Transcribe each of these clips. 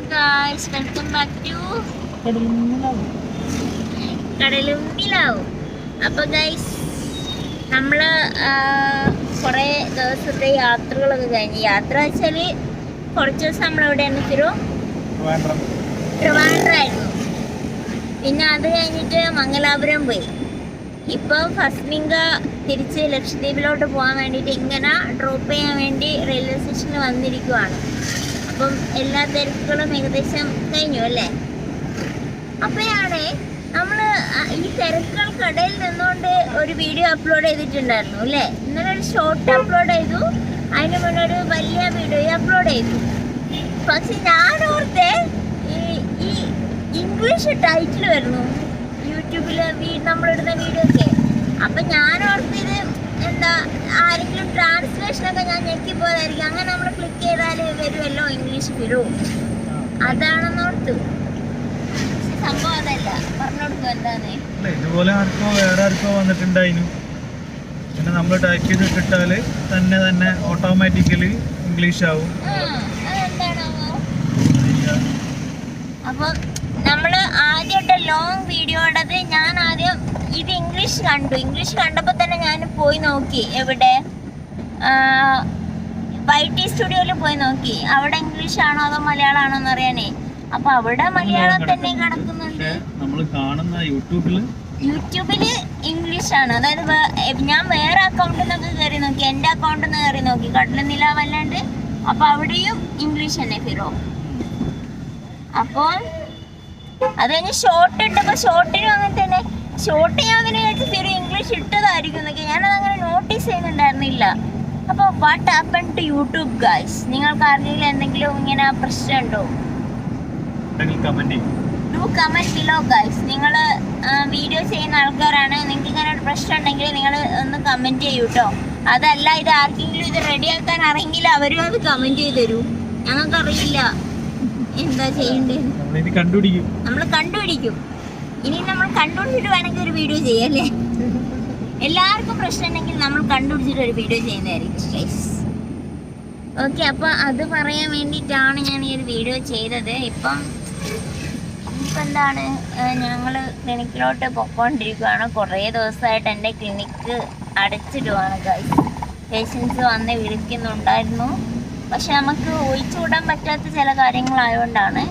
guys, welcome back to കടലുണ്ണിലാവും. അപ്പോൾ guys നമ്മൾ കുറേ ദിവസത്തെ യാത്രകളൊക്കെ കഴിഞ്ഞ്, യാത്ര വെച്ചാൽ കുറച്ച് ദിവസം നമ്മളെവിടെയാണ് ട്രിവാൻഡ്രമായിരുന്നു. പിന്നെ അത് കഴിഞ്ഞിട്ട് മംഗലാപുരം പോയി. ഇപ്പോൾ ഫസ്റ്റിംഗ തിരിച്ച് ലക്ഷദ്വീപിലോട്ട് പോകാൻ വേണ്ടിയിട്ട് ഇങ്ങനെ ഡ്രോപ്പ് ചെയ്യാൻ വേണ്ടി റെയിൽവേ സ്റ്റേഷനിൽ വന്നിരിക്കുവാണ്. അപ്പം എല്ലാ തിരക്കുകളും ഏകദേശം കഴിഞ്ഞു അല്ലേ. അപ്പോഴാണ് നമ്മൾ ഈ തിരക്കുകൾക്കിടയിൽ നിന്നുകൊണ്ട് ഒരു വീഡിയോ അപ്ലോഡ് ചെയ്തിട്ടുണ്ടായിരുന്നു അല്ലേ. ഇന്നലെ ഒരു ഷോർട്ട് അപ്ലോഡ് ചെയ്തു, അതിന് മുന്നേ ഒരു വലിയ വീഡിയോ അപ്ലോഡ് ചെയ്തു. പക്ഷെ ഞാനോർത്തെ ഈ ഇംഗ്ലീഷ് ടൈറ്റിൽ വരുന്നു യൂട്യൂബിൽ നമ്മളിടുന്ന വീഡിയോ ഒക്കെ. അപ്പം ഞാനോർത്തിത് എന്താ ആരെങ്കിലും ട്രാൻസ്ലേഷനൊക്കെ ഞാൻ ഞെക്കിപ്പോയതായിരിക്കും. അങ്ങനെ നമ്മൾ ക്ലിക്ക് ചെയ്താൽ വരുമല്ലോ ഇംഗ്ലീഷ് വരും, അതാണെന്നോർത്തു. സംഭവം അതല്ല, പറഞ്ഞോടുക്കും എന്താന്ന്. ഇതുപോലെ ആർക്കോ വേറെ ആർക്കോ വന്നിട്ടുണ്ടായിരുന്നു. പിന്നെ നമ്മൾ ടൈപ്പ് ചെയ്തിട്ടാല് തന്നെ ഓട്ടോമാറ്റിക്കലി ഇംഗ്ലീഷ് ആവും. അതെന്താണോ. അപ്പം നമ്മള് ആദ്യമായിട്ട് ലോങ് വീഡിയോടത് ഞാൻ ആദ്യം ഇത് ഇംഗ്ലീഷ് കണ്ടപ്പോൾ തന്നെ ഞാൻ പോയി നോക്കി, എവിടെ YT സ്റ്റുഡിയോയിൽ പോയി നോക്കി അവിടെ ഇംഗ്ലീഷ് ആണോ അതോ മലയാളം ആണോ എന്ന് അറിയാനേ. അപ്പൊ അവിടെ മലയാളം തന്നെ കിടക്കുന്നുണ്ട്. യൂട്യൂബില് ഇംഗ്ലീഷ് ആണ്. അതായത് ഞാൻ വേറെ അക്കൗണ്ടിൽ നിന്നൊക്കെ കയറി നോക്കി, എന്റെ അക്കൗണ്ടിൽ നിന്ന് കയറി നോക്കി, കടലുനിലാവല്ലാണ്ട്. അപ്പൊ അവിടെയും ഇംഗ്ലീഷ് തന്നെ ഫിറോ. അപ്പോൾ അത് കഴിഞ്ഞ് ഷോർട്ട് ഇട്ടപ്പോ ഷോർട്ടിനും അങ്ങനെ തന്നെ. ഷോർട്ട് ഞാൻ അങ്ങനെ കേട്ട് ഫിറോ ഇംഗ്ലീഷ് ഇട്ടതായിരിക്കും എന്നൊക്കെ ഞാനത് അങ്ങനെ നോട്ടീസ് ചെയ്യുന്നുണ്ടായിരുന്നില്ല. അപ്പോൾ what happen to YouTube guys? നിങ്ങൾക്ക് ആർക്കെങ്കിലും എന്തെങ്കിലും ഇങ്ങനെ പ്രശ്നമുണ്ടോ? Do comment below guys. നിങ്ങൾ വീഡിയോ ചെയ്യുന്ന ആൾക്കാരാണ്, നിങ്ങൾക്ക് ഇങ്ങനെ ഒരു പ്രശ്നം ഉണ്ടെങ്കിൽ നിങ്ങൾ ഒന്ന് കമന്റ് ചെയ്യൂ കേട്ടോ. അതല്ല ഇത് ആർക്കെങ്കിലും ഇത് റെഡിയാക്കാൻ അറിയെങ്കിൽ അവരും അത് കമന്റ് ചെയ്ത് തരൂ. ഞങ്ങൾക്കറിയില്ല എന്താ ചെയ്യേണ്ടത്. നമ്മൾ കണ്ടുപിടിക്കും. ഇനി നമ്മൾ കണ്ടുപിടിച്ചിട്ട് വേണമെങ്കിൽ ഒരു വീഡിയോ ചെയ്യാല്ലേ. എല്ലാവർക്കും പ്രശ്നം ഉണ്ടെങ്കിൽ നമ്മൾ കണ്ടുപിടിച്ചിട്ട് ഒരു വീഡിയോ ചെയ്യുന്നതായിരിക്കും ഗൈസ്. ഓക്കെ, അപ്പോൾ അത് പറയാൻ വേണ്ടിയിട്ടാണ് ഞാൻ ഈ ഒരു വീഡിയോ ചെയ്തത്. ഇപ്പം എന്താണ്, ഞങ്ങൾ ക്ലിനിക്കിലോട്ട് പൊയ്ക്കൊണ്ടിരിക്കുകയാണ്. കുറേ ദിവസമായിട്ട് എൻ്റെ ക്ലിനിക്ക് അടച്ചിടുവാണ് ഗൈസ്. പേഷ്യൻസ് വന്ന് വിളിക്കുന്നുണ്ടായിരുന്നു, പക്ഷെ നമുക്ക് ഒഴിച്ചുകൂടാൻ പറ്റാത്ത ചില കാര്യങ്ങളായതുകൊണ്ടാണ്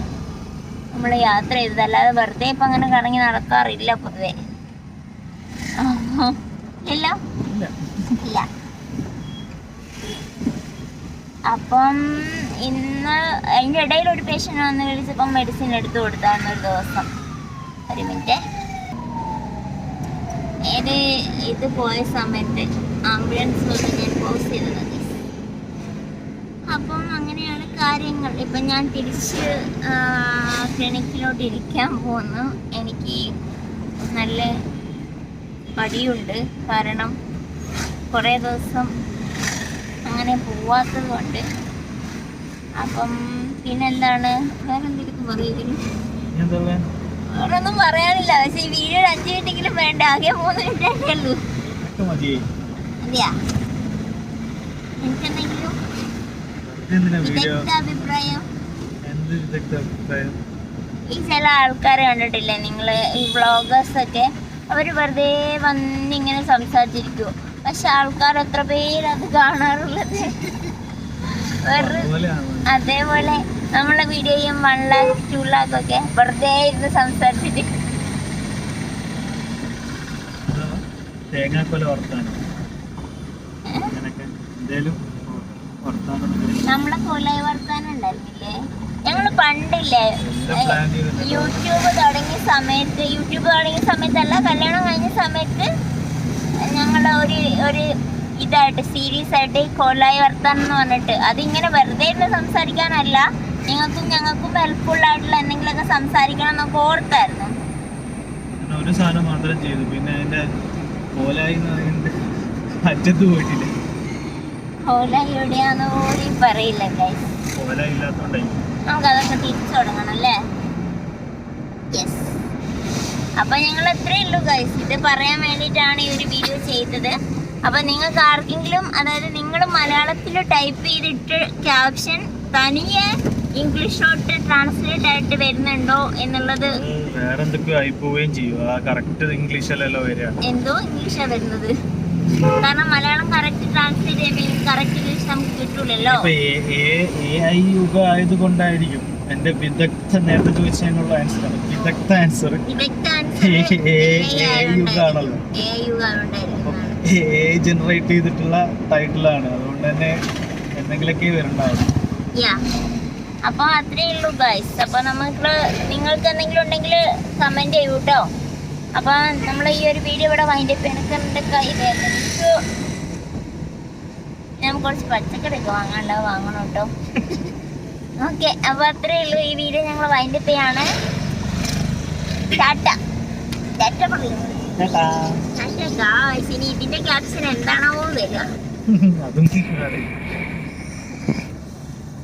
നമ്മൾ യാത്ര ചെയ്തത്. അല്ലാതെ വെറുതെ ഇപ്പം അങ്ങനെ കറങ്ങി നടക്കാറില്ല പൊതുവെ. ഇല്ല. അപ്പം ഇന്ന് അതിൻ്റെ ഇടയിൽ ഒരു പേഷ്യൻ്റ് വന്ന് വിളിച്ചപ്പം മെഡിസിൻ എടുത്തു കൊടുത്തായിരുന്നു ഒരു ദിവസം. ഒരു മിനിറ്റ്. ഇത് പോയ സമയത്ത് ആംബുലൻസ് വന്ന് ഞാൻ പോസ് ചെയ്തത്. അപ്പം അങ്ങനെയാണ് കാര്യങ്ങൾ. ഇപ്പം ഞാൻ തിരിച്ച് ക്ലിനിക്കിലോട്ട് ഇരിക്കാൻ പോകുന്നു. എനിക്ക് നല്ല മടിയുണ്ട്, കാരണം കുറേ ദിവസം അങ്ങനെ പോവാത്തത് കൊണ്ട്. അപ്പം പിന്നെന്താണ്, വേറെ എന്തെങ്കിലും പറയുന്നു? വേറെ ഒന്നും പറയാനില്ല. പക്ഷെ ഈ വീഡിയോ 5 മിനിറ്റെങ്കിലും വേണ്ട, ആകെ 3 മിനിറ്റേ ഉള്ളൂ. അതെയാ, എനിക്കെന്തെങ്കിലും അഭിപ്രായം? ഈ ചില ആൾക്കാരെ കണ്ടിട്ടില്ലേ നിങ്ങൾ, ഈ വ്ളോഗേഴ്സ് ഒക്കെ, അവർ വെറുതെ വന്നിങ്ങനെ സംസാരിച്ചിരിക്കുമോ. പക്ഷെ ആൾക്കാർ എത്ര പേര് അത് കാണാറുള്ളത്. അതേപോലെ നമ്മളെ വീഡിയോയും 1 lakh 2 lakh ഒക്കെ വെറുതെ ഇരുന്ന് സംസാരിച്ചിട്ട് നമ്മളെ കൊലായി വർത്താനം ഉണ്ടായിരുന്നില്ലേ. ഞങ്ങൾ പണ്ടില്ലേ യൂട്യൂബ് തുടങ്ങിയ സമയത്തല്ല, കല്യാണം കഴിഞ്ഞ സമയത്ത് ഞങ്ങൾ ഒരു ഇതായിട്ട് സീരീസ് ആയിട്ട് കോലായി വർത്താനം എന്ന് പറഞ്ഞിട്ട്, അതിങ്ങനെ വെറുതെ ഇരുന്ന് സംസാരിക്കാനല്ല, ഞങ്ങൾക്കും ഹെൽപ്ഫുൾ ആയിട്ടുള്ള എന്തെങ്കിലുമൊക്കെ സംസാരിക്കണം എന്നൊക്കെ ഓർത്തായിരുന്നു. ഒരു സാധനം മാത്രം ചെയ്തു, പിന്നെ അതിന്റെ കോലായി കോലായി എവിടെയാന്ന് പോലും പറയില്ല ഗൈസ്. നമുക്കതൊക്കെ തിരിച്ചു തുടങ്ങണം അല്ലേ. യെസ്, അപ്പൊ ഞങ്ങൾ എത്രയേ ഉള്ളൂ ഗൈസ്. ഇത് പറയാൻ വേണ്ടിയിട്ടാണ് ഈ ഒരു വീഡിയോ ചെയ്തത്. അപ്പൊ നിങ്ങൾക്ക് ആർക്കെങ്കിലും, അതായത് നിങ്ങൾ മലയാളത്തിൽ ടൈപ്പ് ചെയ്തിട്ട് ക്യാപ്ഷൻ തനിയെ ഇംഗ്ലീഷിലോട്ട് ട്രാൻസ്ലേറ്റ് ആയിട്ട് വരുന്നുണ്ടോ എന്നുള്ളത്. വേറെ എന്തൊക്കെയോ ആയി പോവുകയും ചെയ്യും. ആ കറക്റ്റ് ഇംഗ്ലീഷ് അല്ലല്ലോ വരിക. എന്തോ ഇംഗ്ലീഷാ വരുന്നത്. കാരണം മലയാളം കറക്റ്റ് ട്രാൻസ്ലേറ്റ് ചെയ്യുമ്പോൾ കറക്റ്റ് ഇംഗ്ലീഷ് നമുക്ക് കിട്ടൂലല്ലോ. AI യുഗം ആയതുകൊണ്ടായിരിക്കും. എന്റെ വിദഗ്ധ നേരത്തെ ചോദിച്ചതിനുള്ള ആൻസർ വിദഗ്ധ ആൻസർ യുഗാണല്ലോ. ജനറേറ്റ് ചെയ്തിട്ടുള്ള ടൈറ്റിലാണ്. അതുകൊണ്ട് തന്നെ എന്തെങ്കിലുമൊക്കെ വരണ്ടാവും. അപ്പൊ അത്രേ ഉള്ളൂ ഗൈസ്. അപ്പൊ നിങ്ങൾക്ക് എന്തെങ്കിലും ഉണ്ടെങ്കിൽ കമന്റ് ചെയ്യൂ കേട്ടോ. അപ്പൊ നമ്മൾ ഈ ഒരു വീഡിയോ ഇവിടെ വൈൻഡപ്പ് ചെയ്യണ കൈ വേദനിച്ചു. ഞാൻ കുറച്ച് പച്ചക്കറിയൊക്കെ വാങ്ങണം കേട്ടോ. ഓക്കെ, അപ്പൊ അത്രേ ഉള്ളൂ. ഈ വീഡിയോ ഞങ്ങൾ വൈൻഡപ്പ് ചെയ്യാണ്. ടാറ്റ ടാറ്റ പറയും. ഇനി ഇതിന്റെ ക്യാപ്ഷൻ എന്താണോ വരിക അതും